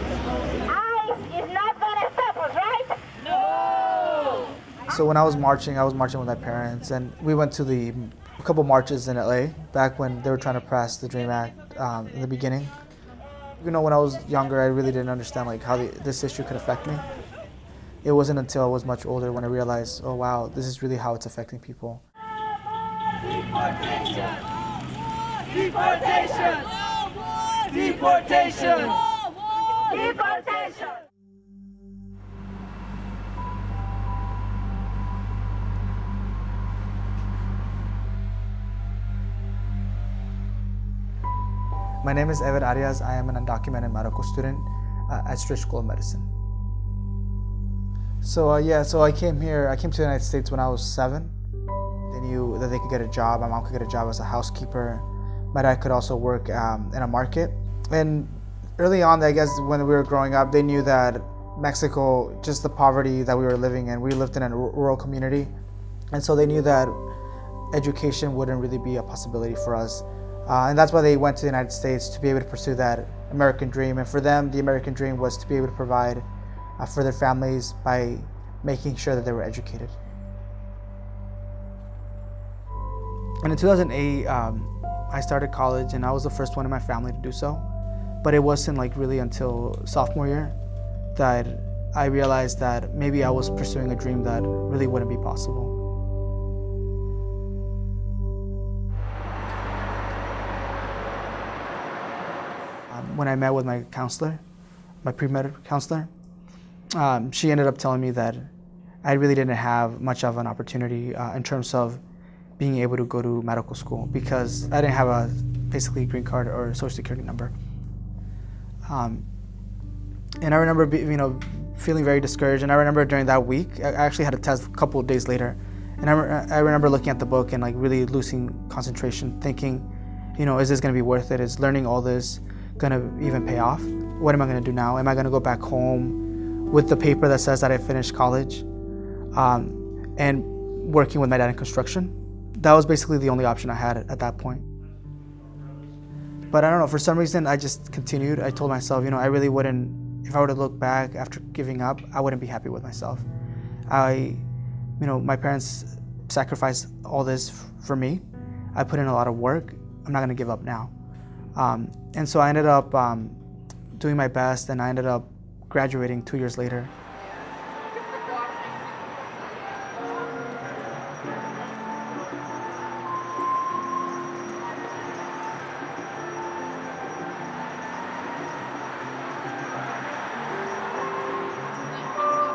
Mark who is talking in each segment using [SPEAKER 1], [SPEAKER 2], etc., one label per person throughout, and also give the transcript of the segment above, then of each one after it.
[SPEAKER 1] ICE is not gonna stop us, right? No!
[SPEAKER 2] So when I was marching with my parents, and we went to a couple marches in LA back when they were trying to pass the DREAM Act in the beginning. You know, when I was younger, I really didn't understand like how this issue could affect me. It wasn't until I was much older when I realized, oh wow, this is really how it's affecting people.
[SPEAKER 3] Deportation! Deportation! Deportation!
[SPEAKER 1] Deportation!
[SPEAKER 2] My name is Arias. I am an undocumented medical student at Stritch School of Medicine. So I came to the United States when I was 7. They knew that they could get a job. My mom could get a job as a housekeeper. My dad could also work in a market. And early on, I guess when we were growing up, they knew that Mexico, just the poverty that we were living in, we lived in a rural community. And so they knew that education wouldn't really be a possibility for us. And that's why they went to the United States, to be able to pursue that American dream. And for them, the American dream was to be able to provide for their families by making sure that they were educated. And in 2008, I started college, and I was the first one in my family to do so. But it wasn't like really until sophomore year that I realized that maybe I was pursuing a dream that really wouldn't be possible. When I met with my counselor, my pre-med counselor, she ended up telling me that I really didn't have much of an opportunity in terms of being able to go to medical school because I didn't have a basically green card or a social security number. And I remember feeling very discouraged. And I remember during that week, I actually had a test a couple of days later. And I remember looking at the book and like really losing concentration, thinking, is this gonna be worth it? Is learning all this gonna even pay off? What am I gonna do now? Am I gonna go back home with the paper that says that I finished college and working with my dad in construction? That was basically the only option I had at that point. But I don't know, for some reason I just continued. I told myself, I really wouldn't, if I were to look back after giving up, I wouldn't be happy with myself. My parents sacrificed all this for me. I put in a lot of work. I'm not gonna give up now. And so I ended up doing my best, and I ended up graduating 2 years later.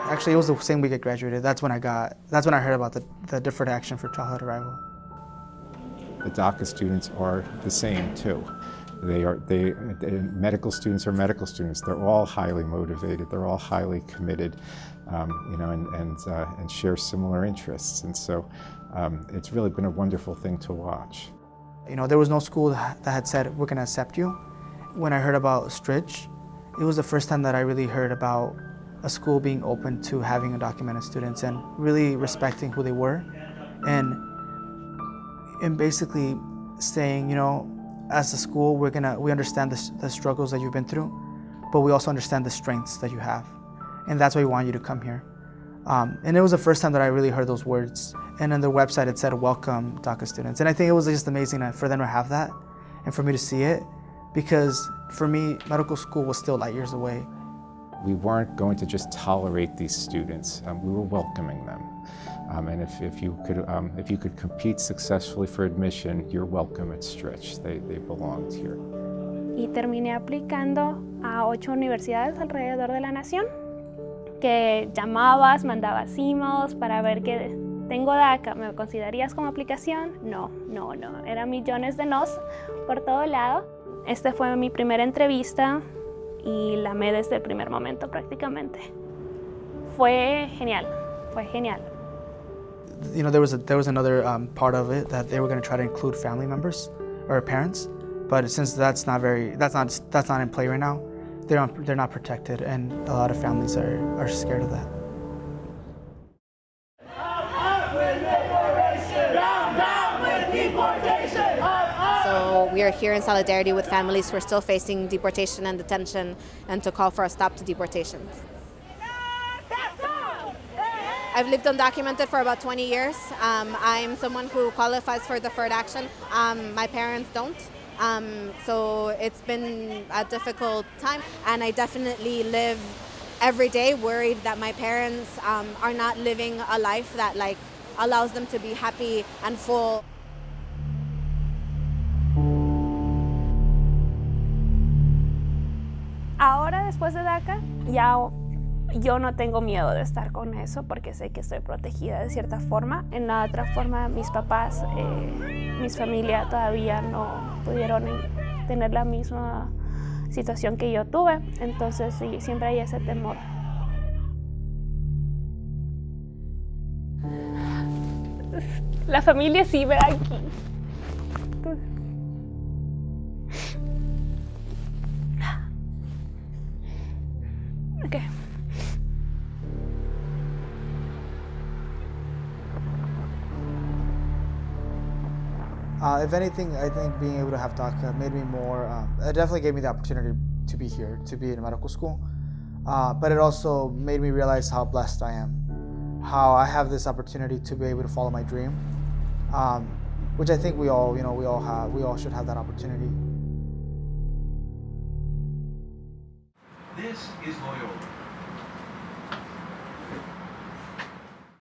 [SPEAKER 2] Actually, it was the same week I graduated. That's when I heard about the Deferred Action for Childhood Arrival.
[SPEAKER 4] The DACA students are the same too. Medical students are medical students. They're all highly motivated. They're all highly committed, and share similar interests. And so, it's really been a wonderful thing to watch.
[SPEAKER 2] There was no school that had said we're going to accept you. When I heard about Stritch, it was the first time that I really heard about a school being open to having undocumented students and really respecting who they were, and basically saying, as a school, we understand the struggles that you've been through, but we also understand the strengths that you have, and that's why we want you to come here. And it was the first time that I really heard those words. And on their website, it said, "Welcome, DACA students." And I think it was just amazing for them to have that, and for me to see it, because for me, medical school was still light years away.
[SPEAKER 4] We weren't going to just tolerate these students. We were welcoming them. And if you could compete successfully for admission, you're welcome at Stritch. They belonged here.
[SPEAKER 5] Y terminé aplicando a 8 universidades alrededor de la nación, que llamabas, mandabas emails para ver que tengo DACA, ¿me considerarías como aplicación? No. Eran millones de nos por todo lado. Este fue mi primera entrevista y la amé desde el primer momento prácticamente. Fue genial.
[SPEAKER 2] There was another part of it that they were going to try to include family members or parents, but since that's not in play right now, they're not protected, and a lot of families are scared of that.
[SPEAKER 3] Up with liberation, down with deportation.
[SPEAKER 6] So
[SPEAKER 3] We are here in solidarity with families who are still facing deportation and detention, and to call for a stop to deportations. I've lived undocumented for about 20 years. I'm someone who qualifies for deferred action. My parents don't. So it's been a difficult time, and I definitely live every day worried that my parents are not living a life that allows them to be happy and full.
[SPEAKER 5] Ahora, después de DACA, ya yo no tengo miedo de estar con eso porque sé que estoy protegida de cierta forma. En la otra forma, mis papás, mis familia todavía no pudieron tener la misma situación que yo tuve, entonces sí, siempre hay ese temor. La familia sí ve aquí. Okay.
[SPEAKER 2] If anything, I think being able to have DACA made me more, it definitely gave me the opportunity to be here, to be in medical school. But it also made me realize how blessed I am, how I have this opportunity to be able to follow my dream, which I think we all should have that opportunity.
[SPEAKER 6] This is Loyola.